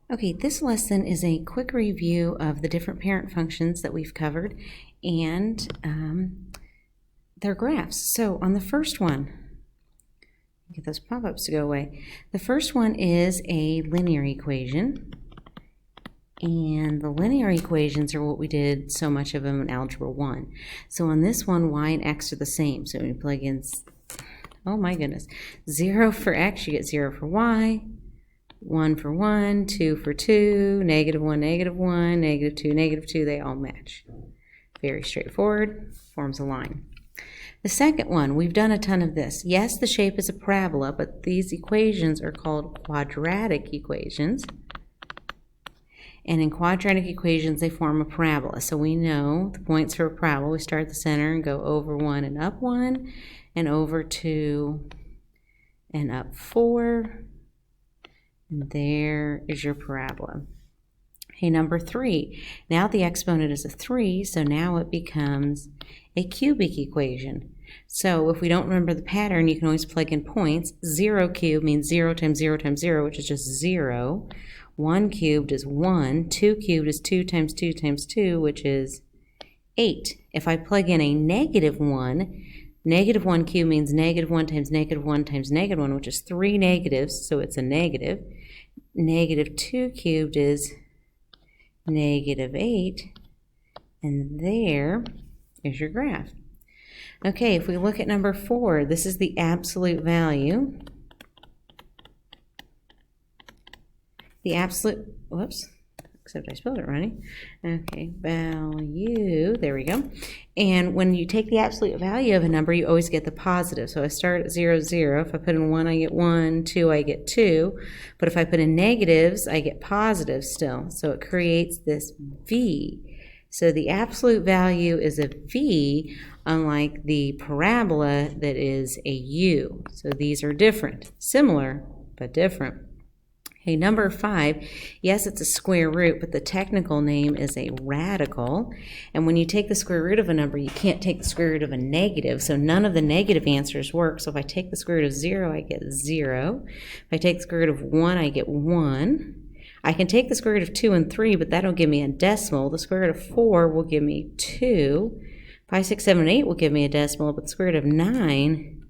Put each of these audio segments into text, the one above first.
Okay, this lesson is a quick review of the different parent functions that we've covered and their graphs. So on the first one, get those pop-ups to go away. The first one is a linear equation. And the linear equations are what we did so much of them in Algebra 1. So on this one, y and x are the same. So when you plug in, oh my goodness, 0 for x, you get 0 for y. 1 for 1, 2 for 2, -1, -1, -2, -2, they all match. Very straightforward, forms a line. The second one, we've done a ton of this. Yes, the shape is a parabola, but these equations are called quadratic equations. And in quadratic equations, they form a parabola. So we know the points for a parabola. We start at the center and go over 1 and up 1, and over 2 and up 4. And there is your parabola. Okay, number 3. Now the exponent is a 3, so now it becomes a cubic equation. So if we don't remember the pattern, you can always plug in points. 0 cubed means 0 times 0 times 0, which is just 0. 1 cubed is 1. 2 cubed is 2 times 2 times 2, which is 8. If I plug in a -1, -1 cubed means -1 times -1 times -1, which is 3 negatives, so it's a negative. -2 cubed is -8, and there is your graph. Okay, if we look at number 4, this is the absolute value. The absolute, whoops, except I spelled it wrong. Okay, value, there we go. And when you take the absolute value of a number, you always get the positive. So I start at 0, 0. If I put in 1, I get 1, 2, I get 2. But if I put in negatives, I get positives still. So it creates this V. So the absolute value is a V, unlike the parabola that is a U. So these are different, similar, but different. Okay, number 5, yes, it's a square root, but the technical name is a radical. And when you take the square root of a number, you can't take the square root of a negative, so none of the negative answers work. So if I take the square root of 0, I get 0. If I take the square root of 1, I get 1. I can take the square root of 2 and 3, but that'll give me a decimal. The square root of 4 will give me 2. 5, 6, 7, 8 will give me a decimal, but the square root of 9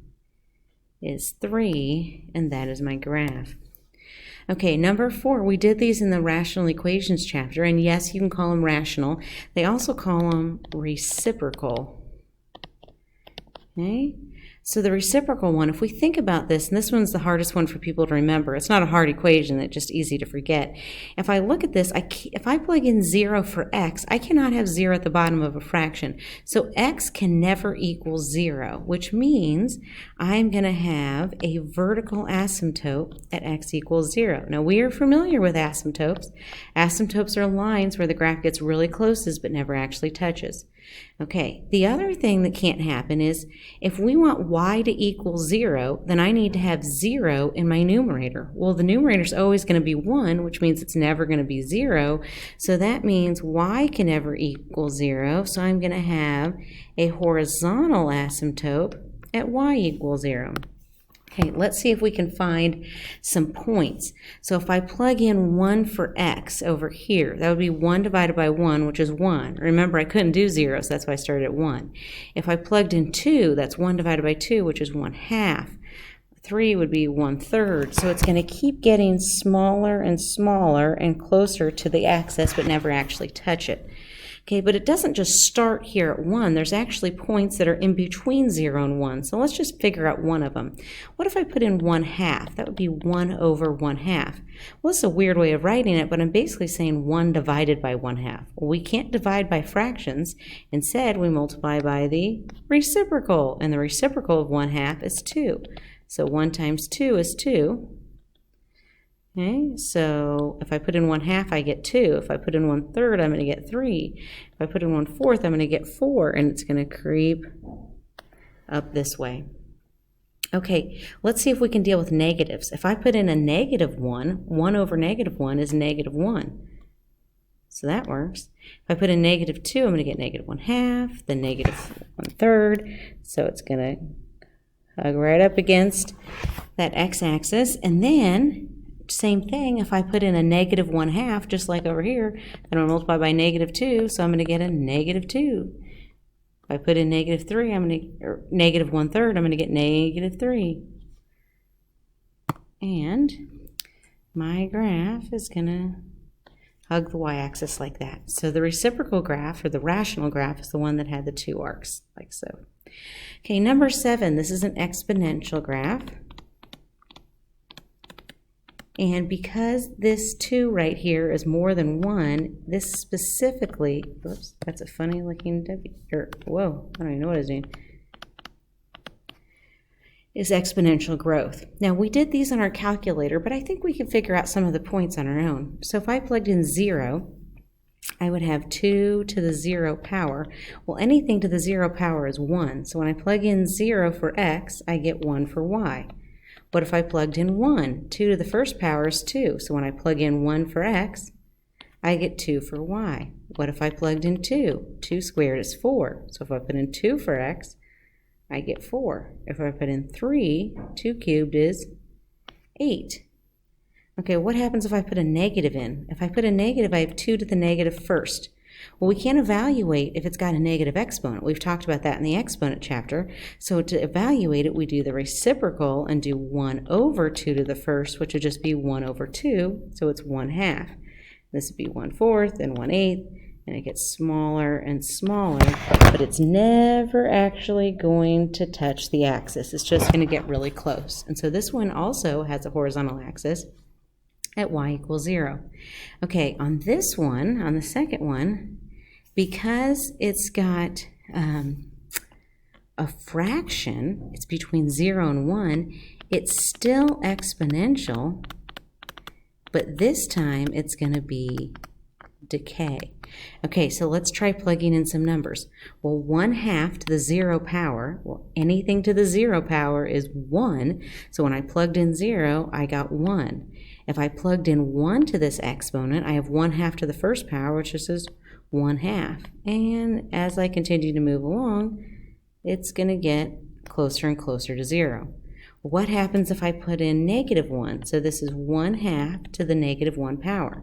is 3, and that is my graph. Okay, number 4, we did these in the rational equations chapter, and yes, you can call them rational. They also call them reciprocal. Okay, so the reciprocal one, if we think about this, and this one's the hardest one for people to remember. It's not a hard equation, it's just easy to forget. If I look at this, if I plug in 0 for x, I cannot have 0 at the bottom of a fraction. So x can never equal 0, which means I'm going to have a vertical asymptote at x equals 0. Now, we are familiar with asymptotes. Asymptotes are lines where the graph gets really close but never actually touches. Okay, the other thing that can't happen is if we want y to equal 0, then I need to have 0 in my numerator. Well, the numerator is always going to be 1, which means it's never going to be 0. So that means y can never equal 0. So I'm going to have a horizontal asymptote at y equals 0. Okay, let's see if we can find some points. So if I plug in 1 for x over here, that would be 1 divided by 1, which is 1. Remember, I couldn't do 0, so that's why I started at 1. If I plugged in 2, that's 1 divided by 2, which is 1/2. 3 would be 1/3. So it's going to keep getting smaller and smaller and closer to the axis, but never actually touch it. Okay, but it doesn't just start here at 1. There's actually points that are in between 0 and 1. So let's just figure out one of them. What if I put in 1/2? That would be 1 over 1/2. Well, it's a weird way of writing it, but I'm basically saying 1 divided by 1/2. Well, we can't divide by fractions. Instead, we multiply by the reciprocal, and the reciprocal of 1/2 is 2. So 1 times 2 is 2. Okay, so if I put in 1/2, I get 2. If I put in 1/3, I'm going to get 3. If I put in 1/4, I'm going to get 4, and it's going to creep up this way. Okay, let's see if we can deal with negatives. If I put in a -1, 1 over -1 is -1. So that works. If I put in -2, I'm going to get -1/2, then -1/3. So it's going to hug right up against that x-axis, and then same thing, if I put in a negative 1/2, just like over here, then I'm going to multiply by -2, so I'm going to get a -2. If I put in -3, or negative 1/3, I'm going to get -3. And my graph is going to hug the y-axis like that. So the reciprocal graph, or the rational graph, is the one that had the 2 arcs, like so. Okay, number 7, this is an exponential graph. And because this 2 right here is more than 1, this specifically, whoops, that's a funny looking W, or whoa, I don't even know what it's doing, is exponential growth. Now we did these on our calculator, but I think we can figure out some of the points on our own. So if I plugged in 0, I would have 2 to the 0 power. Well, anything to the 0 power is 1. So when I plug in 0 for x, I get 1 for y. What if I plugged in 1? 2 to the first power is 2. So when I plug in 1 for x, I get 2 for y. What if I plugged in 2? 2 squared is 4. So if I put in 2 for x, I get 4. If I put in 3, 2 cubed is 8. Okay, what happens if I put a negative in? If I put a negative, I have 2 to the negative first. Well, we can't evaluate if it's got a negative exponent. We've talked about that in the exponent chapter. So to evaluate it, we do the reciprocal and do 1 over 2 to the first, which would just be 1 over 2, so it's 1/2. This would be 1/4 and 1/8, and it gets smaller and smaller, but it's never actually going to touch the axis. It's just going to get really close. And so this one also has a horizontal axis at y equals 0. Okay, on this one, on the second one, because it's got a fraction, it's between 0 and 1, it's still exponential, but this time it's going to be decay. Okay, so let's try plugging in some numbers. Well, 1/2 to the 0 power, well, anything to the 0 power is 1, so when I plugged in 0, I got 1. If I plugged in 1 to this exponent, I have 1/2 to the first power, which just is 1/2. And as I continue to move along, it's going to get closer and closer to 0. What happens if I put in -1? So this is 1/2 to the -1 power.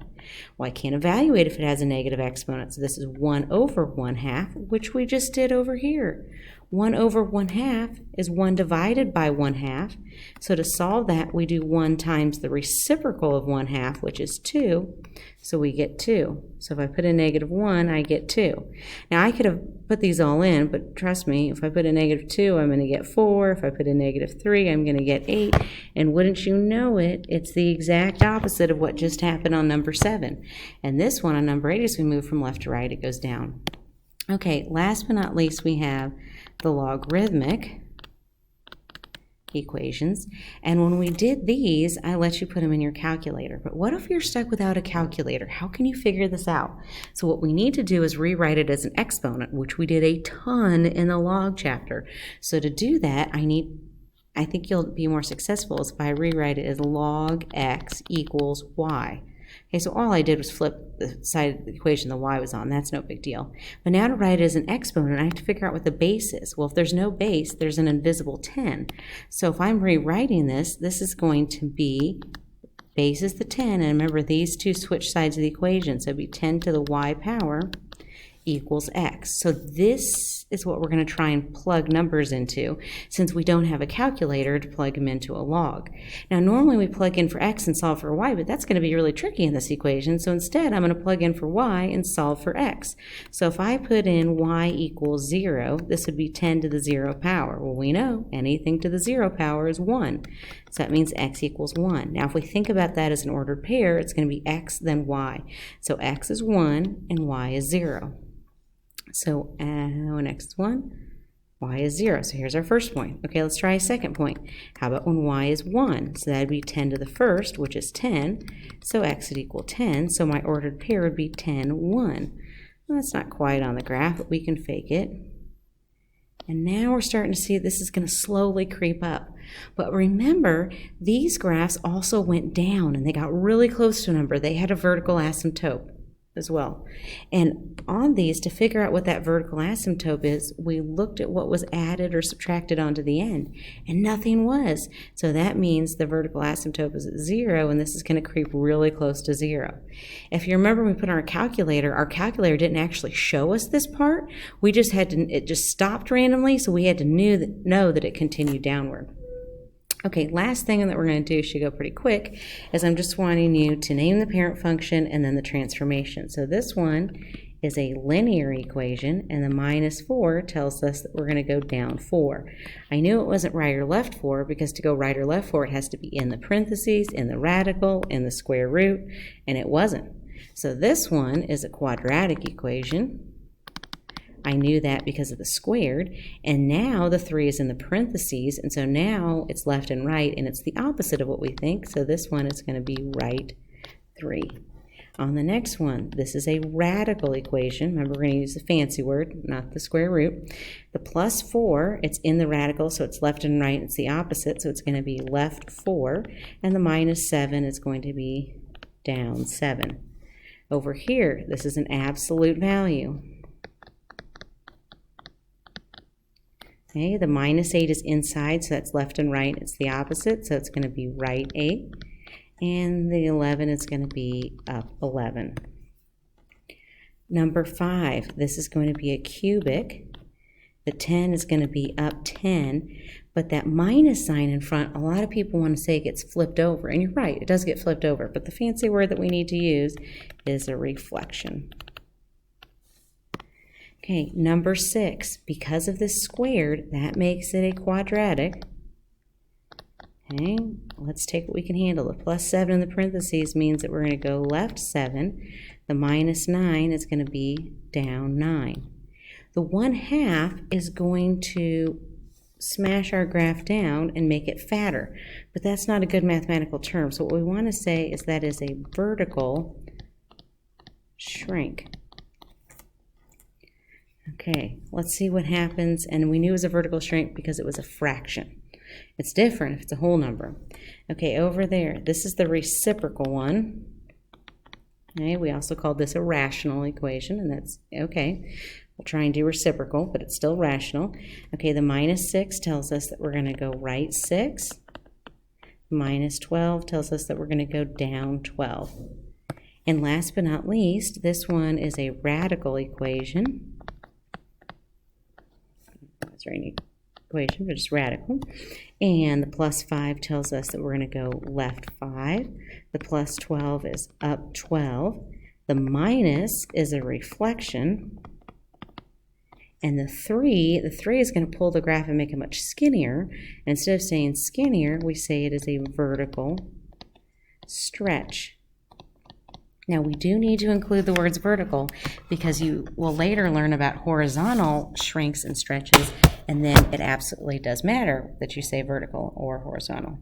Well, I can't evaluate if it has a negative exponent, so this is 1 over 1/2, which we just did over here. 1 over 1/2 is 1 divided by 1/2. So to solve that, we do 1 times the reciprocal of 1/2, which is 2. So we get 2. So if I put in -1, I get 2. Now I could have put these all in, but trust me, if I put in -2, I'm going to get 4. If I put in -3, I'm going to get 8. And wouldn't you know it, it's the exact opposite of what just happened on number 7. And this one on number 8, as we move from left to right, it goes down. Okay, last but not least, we have the logarithmic equations. And when we did these, I let you put them in your calculator. But what if you're stuck without a calculator? How can you figure this out? So what we need to do is rewrite it as an exponent, which we did a ton in the log chapter. So to do that, I think you'll be more successful if I rewrite it as log x equals y. Okay, so all I did was flip the side of the equation the y was on. That's no big deal. But now to write it as an exponent, I have to figure out what the base is. Well, if there's no base, there's an invisible 10. So if I'm rewriting this, this is going to be, base is the 10, and remember these two switch sides of the equation, so it'd be 10 to the y power equals x. So this is what we're going to try and plug numbers into, since we don't have a calculator to plug them into a log. Now normally we plug in for x and solve for y, but that's going to be really tricky in this equation, so instead I'm going to plug in for y and solve for x. So if I put in y equals 0, this would be 10 to the 0 power. Well, we know anything to the 0 power is 1, so that means x equals 1. Now if we think about that as an ordered pair, it's going to be x then y. So x is 1 and y is 0. So when x is 1, y is 0. So here's our first point. Okay, let's try a second point. How about when y is 1? So that would be 10 to the first, which is 10. So x would equal 10. So my ordered pair would be 10, 1. Well, that's not quite on the graph, but we can fake it. And now we're starting to see this is going to slowly creep up. But remember, these graphs also went down, and they got really close to a number. They had a vertical asymptote. as well. And on these, to figure out what that vertical asymptote is, we looked at what was added or subtracted onto the end, and nothing was. So that means the vertical asymptote is at 0, and this is going to creep really close to 0. If you remember, when we put on our calculator didn't actually show us this part. We just had to, it just stopped randomly, so we had to know that it continued downward. Okay, last thing that we're going to do, should go pretty quick, is I'm just wanting you to name the parent function and then the transformation. So this one is a linear equation, and the minus 4 tells us that we're going to go down 4. I knew it wasn't right or left 4, because to go right or left 4, it has to be in the parentheses, in the radical, in the square root, and it wasn't. So this one is a quadratic equation. I knew that because of the squared, and now the 3 is in the parentheses, and so now it's left and right, and it's the opposite of what we think, so this one is going to be right 3. On the next one, this is a radical equation. Remember, we're going to use the fancy word, not the square root. The plus 4, it's in the radical, so it's left and right, it's the opposite, so it's going to be left 4, and the minus 7 is going to be down 7. Over here, this is an absolute value. Okay, the minus 8 is inside, so that's left and right. It's the opposite, so it's going to be right 8. And the 11 is going to be up 11. Number 5, this is going to be a cubic. The 10 is going to be up 10. But that minus sign in front, a lot of people want to say it gets flipped over. And you're right, it does get flipped over. But the fancy word that we need to use is a reflection. Okay, number 6, because of this squared, that makes it a quadratic. Okay, let's take what we can handle. The plus 7 in the parentheses means that we're going to go left 7. The minus 9 is going to be down 9. The 1/2 is going to smash our graph down and make it fatter, but that's not a good mathematical term. So what we want to say is that is a vertical shrink. Okay, let's see what happens. And we knew it was a vertical shrink because it was a fraction. It's different if it's a whole number. Okay, over there, this is the reciprocal one. Okay, we also called this a rational equation, and that's okay. We'll try and do reciprocal, but it's still rational. Okay, the minus 6 tells us that we're going to go right 6. Minus 12 tells us that we're going to go down 12. And last but not least, this one is a radical equation. That's very neat equation, but it's radical. And the plus 5 tells us that we're going to go left 5. The plus 12 is up 12. The minus is a reflection. And the 3 is going to pull the graph and make it much skinnier. And instead of saying skinnier, we say it is a vertical stretch. Now, we do need to include the words vertical because you will later learn about horizontal shrinks and stretches, and then it absolutely does matter that you say vertical or horizontal.